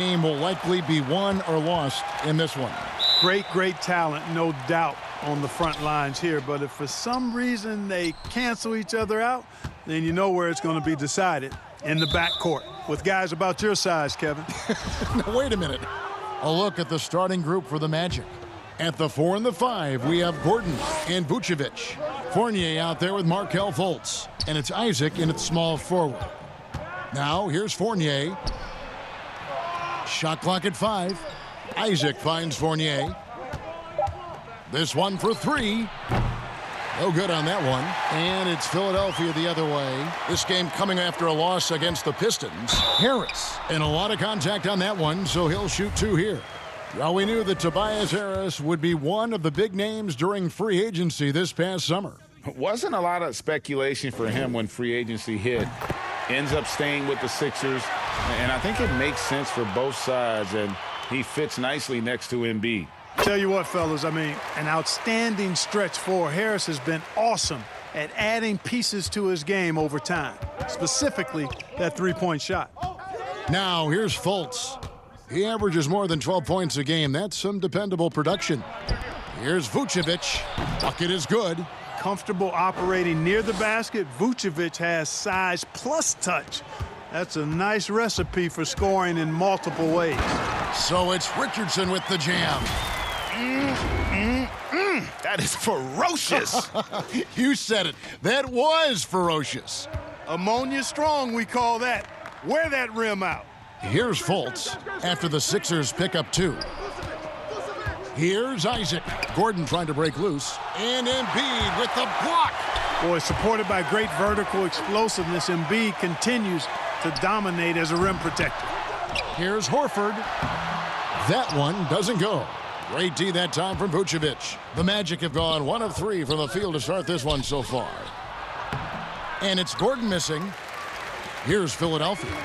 Game will likely be won or lost in this one. Great talent, no doubt, on the front lines here. But if for some reason they cancel each other out, then you know where it's going to be decided, in the backcourt with guys about your size, Kevin. Now, wait a minute. A look at the starting group for the Magic. At the 4 and the 5, we have Gordon and Vucevic. Fournier out there with Markelle Fultz. And it's Isaac in its small forward. Now, here's Fournier. Shot clock at 5. Isaac finds Fournier. This one for 3. No good on that one. And it's Philadelphia the other way. This game coming after a loss against the Pistons. Harris. And a lot of contact on that one, so he'll shoot 2 here. Well, we knew that Tobias Harris would be one of the big names during free agency this past summer. Wasn't a lot of speculation for him when free agency hit. Ends up staying with the Sixers, and I think it makes sense for both sides, and he fits nicely next to Embiid. Tell you what, fellas, I mean, an outstanding stretch for Harris has been awesome at adding pieces to his game over time, specifically that three-point shot. Now, here's Fultz. He averages more than 12 points a game. That's some dependable production. Here's Vucevic. Bucket is good. Comfortable operating near the basket. Vucevic has size plus touch. That's a nice recipe for scoring in multiple ways. So it's Richardson with the jam. That is ferocious. You said it. That was ferocious. Ammonia strong, we call that. Wear that rim out. Here's Fultz after the Sixers pick up 2. Here's Isaac. Gordon trying to break loose. And Embiid with the block. Boy, supported by great vertical explosiveness, Embiid continues to dominate as a rim protector. Here's Horford. That one doesn't go. Great D that time from Vucevic. The Magic have gone 1 of 3 from the field to start this one so far. And it's Gordon missing. Here's Philadelphia.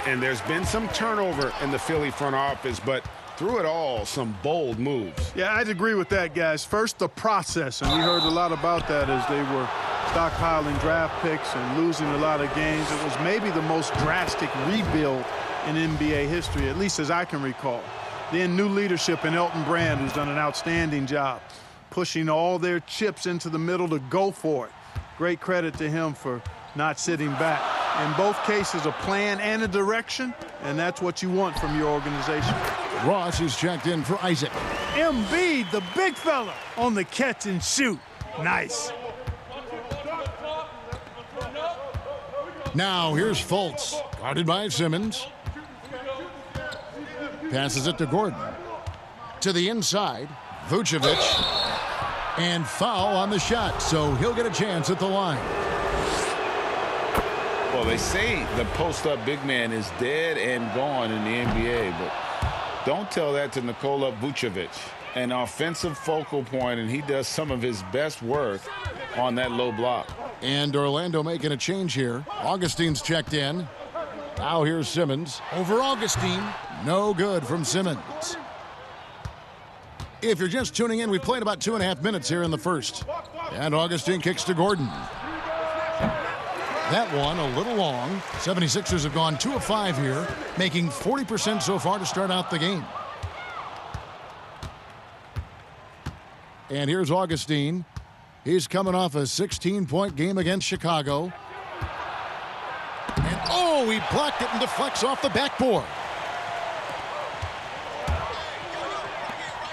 And there's been some turnover in the Philly front office, but through it all, some bold moves. Yeah, I'd agree with that, guys. First, the process, and we heard a lot about that as they were stockpiling draft picks and losing a lot of games. It was maybe the most drastic rebuild in NBA history, at least as I can recall. Then new leadership in Elton Brand, who's done an outstanding job pushing all their chips into the middle to go for it. Great credit to him for not sitting back. In both cases, a plan and a direction, and that's what you want from your organization. Ross is checked in for Isaac. Embiid, the big fella, on the catch and shoot. Nice. Now here's Fultz, guarded by Simmons. Passes it to Gordon. To the inside, Vucevic. And foul on the shot, so he'll get a chance at the line. Well, they say the post-up big man is dead and gone in the NBA, but don't tell that to Nikola Vucevic. An offensive focal point, and he does some of his best work on that low block. And Orlando making a change here. Augustine's checked in. Now here's Simmons. Over Augustine. No good from Simmons. If you're just tuning in, we played about 2.5 minutes here in the first. And Augustine kicks to Gordon. That one a little long. 76ers have gone 2 of 5 here, making 40% so far to start out the game. And here's Augustine. He's coming off a 16-point game against Chicago. And oh, he blocked it and deflects off the backboard.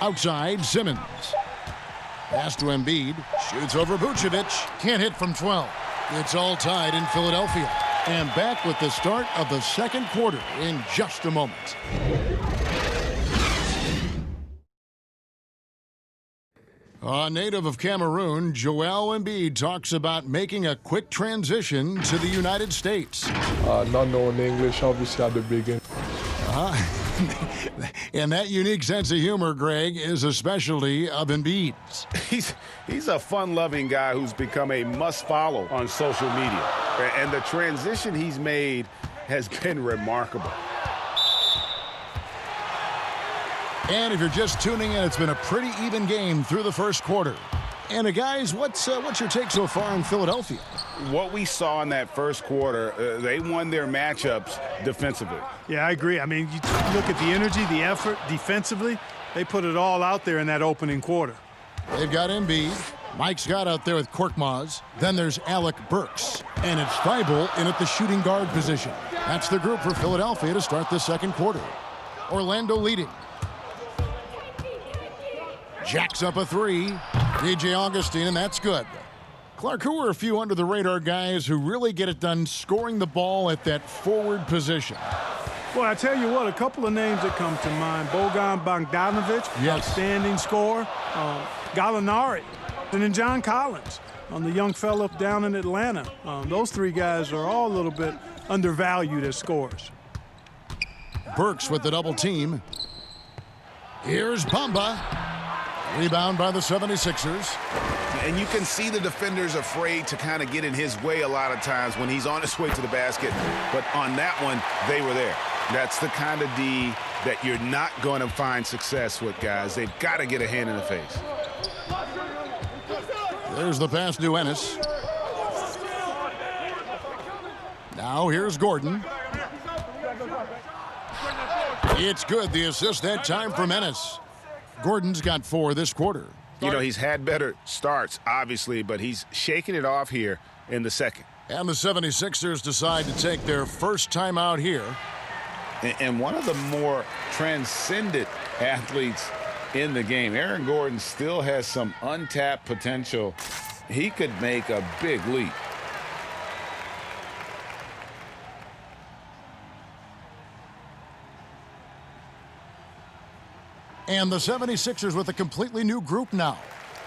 Outside, Simmons. Pass to Embiid. Shoots over Vucevic. Can't hit from 12. It's all tied in Philadelphia. And back with the start of the second quarter in just a moment. A native of Cameroon, Joel Embiid talks about making a quick transition to the United States. Not knowing English, obviously, at the beginning. And that unique sense of humor, Greg, is a specialty of Embiid's. He's a fun-loving guy who's become a must-follow on social media. And the transition he's made has been remarkable. And if you're just tuning in, it's been a pretty even game through the first quarter. And guys, what's your take so far in Philadelphia? what we saw in that first quarter, they won their matchups defensively. Yeah, I agree. I mean, you look at the energy, the effort defensively, they put it all out there in that opening quarter. They've got Embiid. Mike Scott out there with Korkmaz. Then there's Alec Burks. And it's Thibault in at the shooting guard position. That's the group for Philadelphia to start the second quarter. Orlando leading. Jacks up a three. DJ Augustine, and that's good. Clark, who are a few under-the-radar guys who really get it done scoring the ball at that forward position? Well, I tell you what, a couple of names that come to mind. Bogan Bogdanovic, yes, outstanding scorer. Gallinari, and then John Collins, the young fella down in Atlanta. Those three guys are all a little bit undervalued as scorers. Burks with the double team. Here's Bamba. Rebound by the 76ers. And you can see the defenders afraid to kind of get in his way a lot of times when he's on his way to the basket. But on that one, they were there. That's the kind of D that you're not going to find success with, guys. They've got to get a hand in the face. There's the pass to Ennis. Now here's Gordon. It's good. The assist that time from Ennis. Gordon's got 4 this quarter. You know, he's had better starts, obviously, but he's shaking it off here in the second. And the 76ers decide to take their first time out here. And one of the more transcendent athletes in the game, Aaron Gordon, still has some untapped potential. He could make a big leap. And the 76ers with a completely new group now.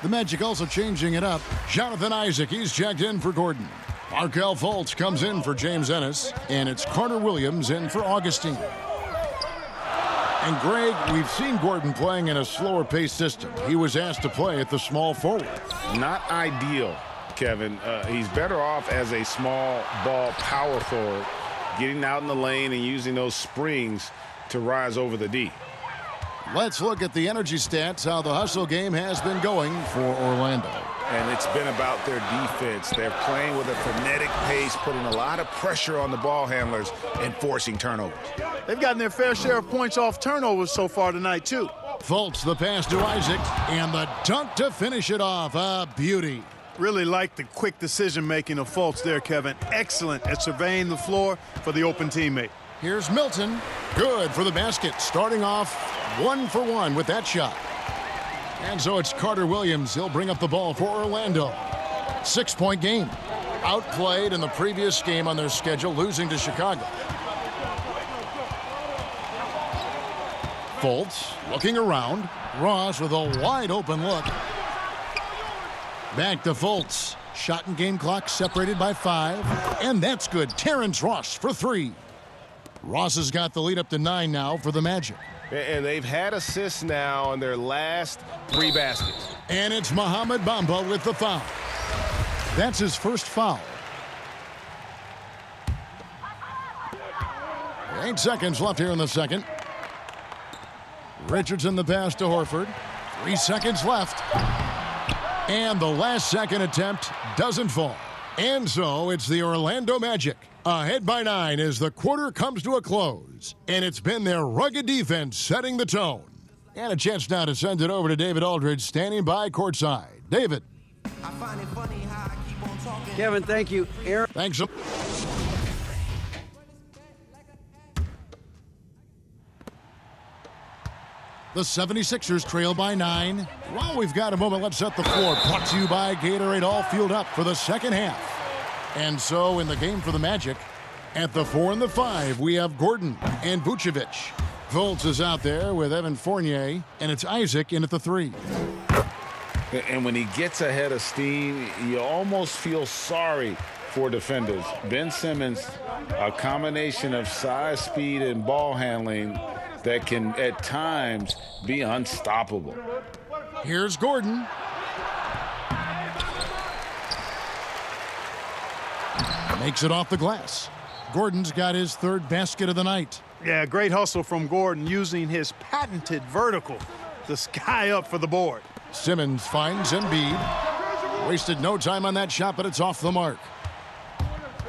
The Magic also changing it up. Jonathan Isaac, he's checked in for Gordon. Markelle Fultz comes in for James Ennis. And it's Carter Williams in for Augustine. And Greg, we've seen Gordon playing in a slower-paced system. He was asked to play at the small forward. Not ideal, Kevin. He's better off as a small ball power forward, getting out in the lane and using those springs to rise over the D. Let's look at the energy stats, how the hustle game has been going for Orlando. And it's been about their defense. They're playing with a frenetic pace, putting a lot of pressure on the ball handlers and forcing turnovers. They've gotten their fair share of points off turnovers so far tonight, too. Fultz, the pass to Isaac, and the dunk to finish it off. A beauty. Really like the quick decision-making of Fultz there, Kevin. Excellent at surveying the floor for the open teammate. Here's Milton. Good for the basket. Starting off 1 for 1 with that shot. And so it's Carter Williams. He'll bring up the ball for Orlando. 6-point game. Outplayed in the previous game on their schedule, losing to Chicago. Fultz looking around. Ross with a wide open look. Back to Fultz. Shot and game clock separated by 5. And that's good. Terrence Ross for 3. Ross has got the lead up to 9 now for the Magic. And they've had assists now on their last 3 baskets. And it's Mohamed Bamba with the foul. That's his first foul. 8 seconds left here in the second. Richardson the pass to Horford. 3 seconds left. And the last second attempt doesn't fall. And so it's the Orlando Magic ahead by 9 as the quarter comes to a close. And it's been their rugged defense setting the tone. And a chance now to send it over to David Aldridge standing by courtside. David. I find it funny how I keep on talking. Kevin, thank you. Aaron. Thanks. The 76ers trail by 9. While we've got a moment, let's set the floor. Brought to you by Gatorade, all fueled up for the second half. And so in the game for the Magic, at the 4 and the 5, we have Gordon and Vucevic. Fultz is out there with Evan Fournier, and it's Isaac in at the 3. And when he gets ahead of steam, you almost feel sorry for defenders. Ben Simmons, a combination of size, speed, and ball handling that can at times be unstoppable. Here's Gordon. Makes it off the glass. Gordon's got his 3rd basket of the night. Yeah, great hustle from Gordon using his patented vertical to sky up for the board. Simmons finds Embiid. Wasted no time on that shot, but it's off the mark.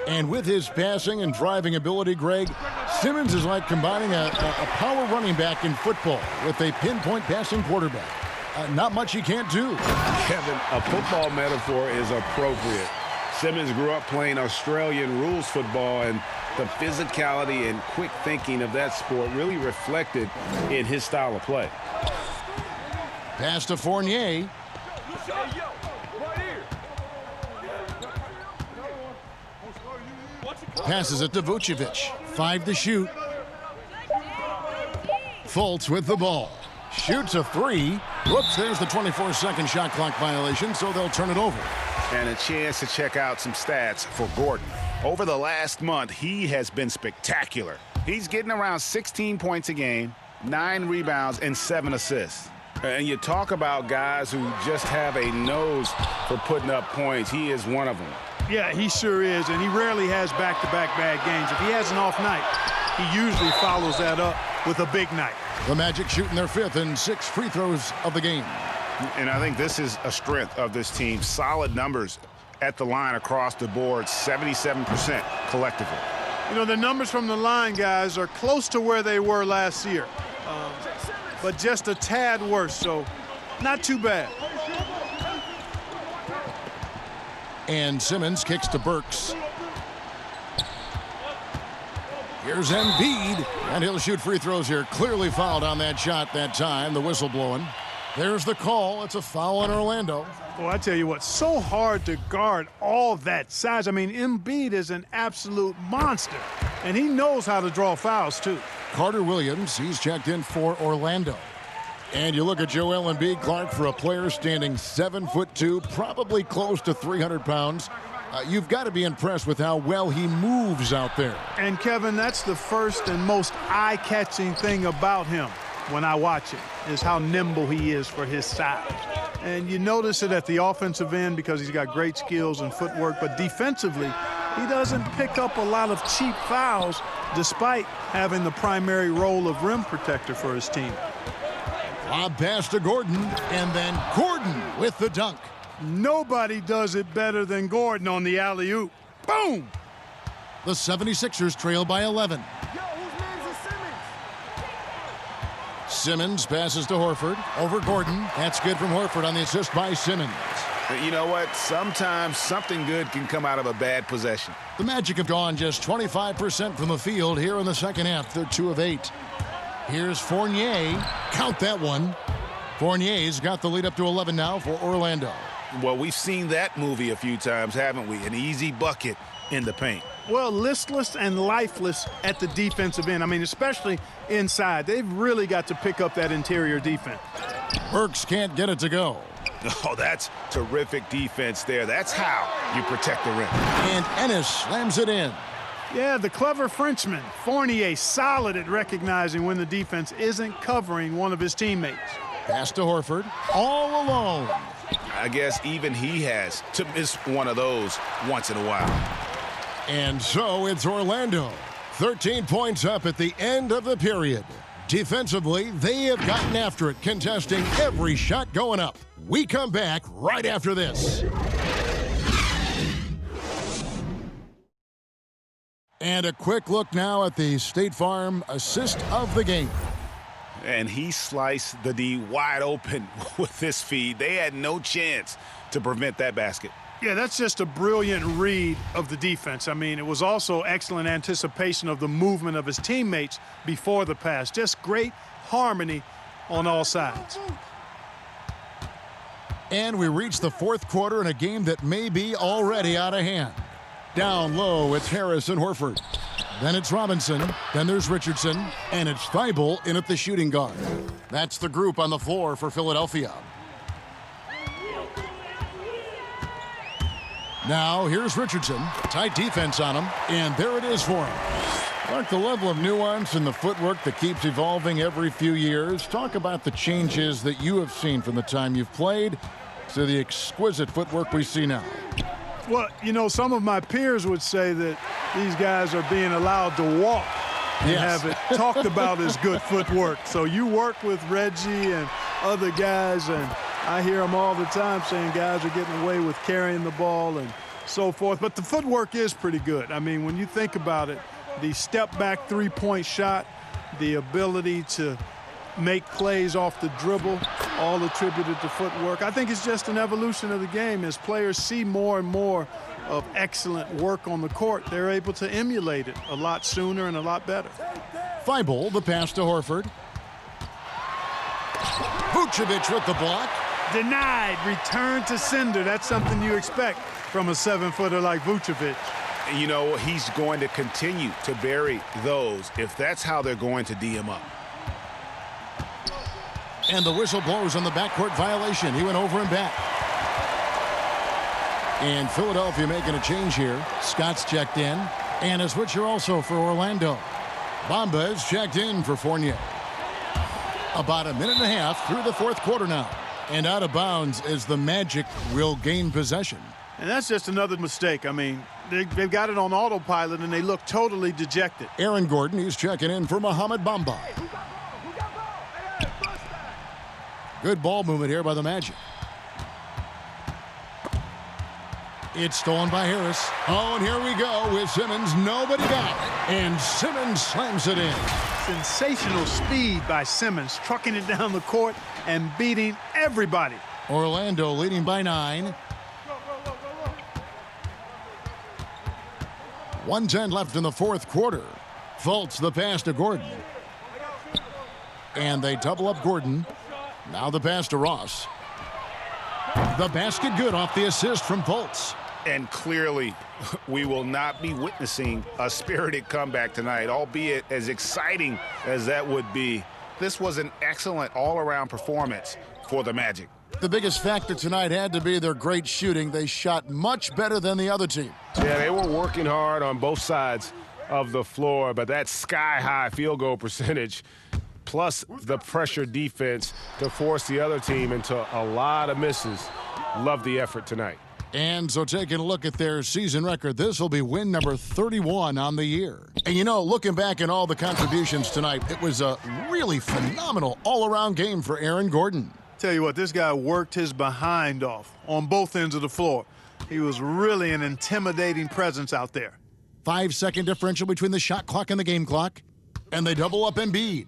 And with his passing and driving ability, Greg, Simmons is like combining a power running back in football with a pinpoint passing quarterback. Not much he can't do. Kevin, a football metaphor is appropriate. Simmons grew up playing Australian rules football, and the physicality and quick thinking of that sport really reflected in his style of play. Pass to Fournier. Passes it to Vucevic. 5 to shoot. Fultz with the ball. Shoots a 3. Whoops, there's the 24-second shot clock violation, so they'll turn it over. And a chance to check out some stats for Gordon. Over the last month, he has been spectacular. He's getting around 16 points a game, 9 rebounds, and 7 assists. And you talk about guys who just have a nose for putting up points. He is one of them. Yeah, he sure is, and he rarely has back-to-back bad games. If he has an off night, he usually follows that up with a big night. The Magic shooting their 5th and 6th free throws of the game. And I think this is a strength of this team. Solid numbers at the line across the board, 77% collectively. You know, the numbers from the line, guys, are close to where they were last year, but just a tad worse, so not too bad. And Simmons kicks to Burks. Here's Embiid, and he'll shoot free throws here. Clearly fouled on that shot that time, the whistle blowing. There's the call. It's a foul on Orlando. Well, I tell you what, so hard to guard all that size. I mean, Embiid is an absolute monster, and he knows how to draw fouls, too. Carter Williams, he's checked in for Orlando. And you look at Joel Embiid, Clark, for a player standing 7'2", probably close to 300 pounds. You've got to be impressed with how well he moves out there. And, Kevin, that's the first and most eye-catching thing about him when I watch him, is how nimble he is for his size. And you notice it at the offensive end because he's got great skills and footwork, but defensively, he doesn't pick up a lot of cheap fouls despite having the primary role of rim protector for his team. Lob pass to Gordon, and then Gordon with the dunk. Nobody does it better than Gordon on the alley-oop. Boom! The 76ers trail by 11. Simmons passes to Horford. Over Gordon. That's good from Horford on the assist by Simmons. You know what? Sometimes something good can come out of a bad possession. The Magic have gone just 25% from the field here in the second half. They're 2 of 8. Here's Fournier. Count that one. Fournier's got the lead up to 11 now for Orlando. Well, we've seen that movie a few times, haven't we? An easy bucket in the paint. Well, listless and lifeless at the defensive end. I mean, especially inside. They've really got to pick up that interior defense. Burks can't get it to go. Oh, that's terrific defense there. That's how you protect the rim. And Ennis slams it in. Yeah, the clever Frenchman, Fournier, solid at recognizing when the defense isn't covering one of his teammates. Pass to Horford, all alone. I guess even he has to miss one of those once in a while. And so it's Orlando. 13 points up at the end of the period. Defensively, they have gotten after it, contesting every shot going up. We come back right after this. And a quick look now at the State Farm assist of the game. And he sliced the D wide open with this feed. They had no chance to prevent that basket. Yeah, that's just a brilliant read of the defense. I mean, it was also excellent anticipation of the movement of his teammates before the pass. Just great harmony on all sides. And we reach the fourth quarter in a game that may be already out of hand. Down low, it's Harris and Horford. Then it's Robinson. Then there's Richardson. And it's Thibault in at the shooting guard. That's the group on the floor for Philadelphia. Now, here's Richardson. Tight defense on him. And there it is for him. Mark, the level of nuance and the footwork that keeps evolving every few years. Talk about the changes that you have seen from the time you've played to the exquisite footwork we see now. Well, you know, some of my peers would say that these guys are being allowed to walk and have it talked about as good footwork. So you work with Reggie and other guys, and I hear them all the time saying guys are getting away with carrying the ball and so forth. But the footwork is pretty good. I mean, when you think about it, the step-back three-point shot, the ability to make plays off the dribble, all attributed to footwork. I think it's just an evolution of the game. As players see more and more of excellent work on the court, they're able to emulate it a lot sooner and a lot better. Thibault, the pass to Horford. Vucevic with the block. Denied. Return to sender. That's something you expect from a 7-footer like Vucevic. You know, he's going to continue to bury those if that's how they're going to D him up. And the whistle blows on the backcourt violation. He went over and back. And Philadelphia making a change here. Scott's checked in. And a switcher also for Orlando. Bamba is checked in for Fournier. About a minute and a half through the fourth quarter now. And out of bounds as the Magic will gain possession. And that's just another mistake. I mean, they've got it on autopilot, and they look totally dejected. Aaron Gordon, he's checking in for Mohamed Bamba. Good ball movement here by the Magic. It's stolen by Harris. Oh, and here we go with Simmons. Nobody back. And Simmons slams it in. Sensational speed by Simmons, trucking it down the court and beating everybody. Orlando leading by 9. 1:10 left in the fourth quarter. Fultz the pass to Gordon. And they double up Gordon. Now the pass to Ross. The basket good off the assist from Fultz. And clearly, we will not be witnessing a spirited comeback tonight, albeit as exciting as that would be. This was an excellent all-around performance for the Magic. The biggest factor tonight had to be their great shooting. They shot much better than the other team. Yeah, they were working hard on both sides of the floor, but that sky-high field goal percentage plus the pressure defense to force the other team into a lot of misses. Love the effort tonight. And so taking a look at their season record, this will be win number 31 on the year. And you know, looking back at all the contributions tonight, it was a really phenomenal all-around game for Aaron Gordon. Tell you what, this guy worked his behind off on both ends of the floor. He was really an intimidating presence out there. 5-second differential between the shot clock and the game clock. And they double up Embiid.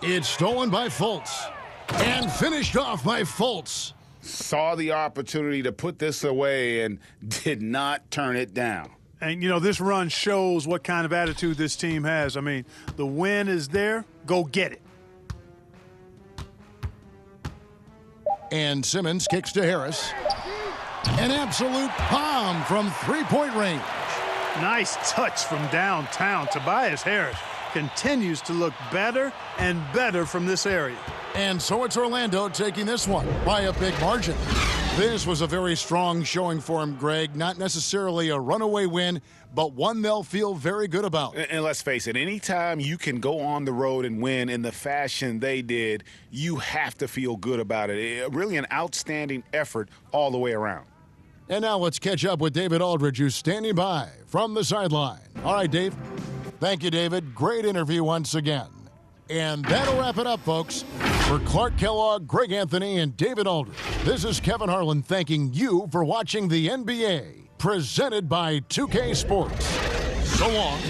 It's stolen by Fultz. And finished off by Fultz. Saw the opportunity to put this away and did not turn it down. And, you know, this run shows what kind of attitude this team has. I mean, the win is there. Go get it. And Simmons kicks to Harris. An absolute bomb from three-point range. Nice touch from downtown. Tobias Harris continues to look better and better from this area. And so it's Orlando taking this one by a big margin. This was a very strong showing for him, Greg. Not necessarily a runaway win, but one they'll feel very good about. And let's face it, anytime you can go on the road and win in the fashion they did, you have to feel good about it. Really an outstanding effort all the way around. And now let's catch up with David Aldridge, who's standing by from the sideline. All right, Dave. Thank you, David. Great interview once again. And that'll wrap it up, folks. For Clark Kellogg, Greg Anthony, and David Aldridge, this is Kevin Harlan thanking you for watching the NBA, presented by 2K Sports. So long.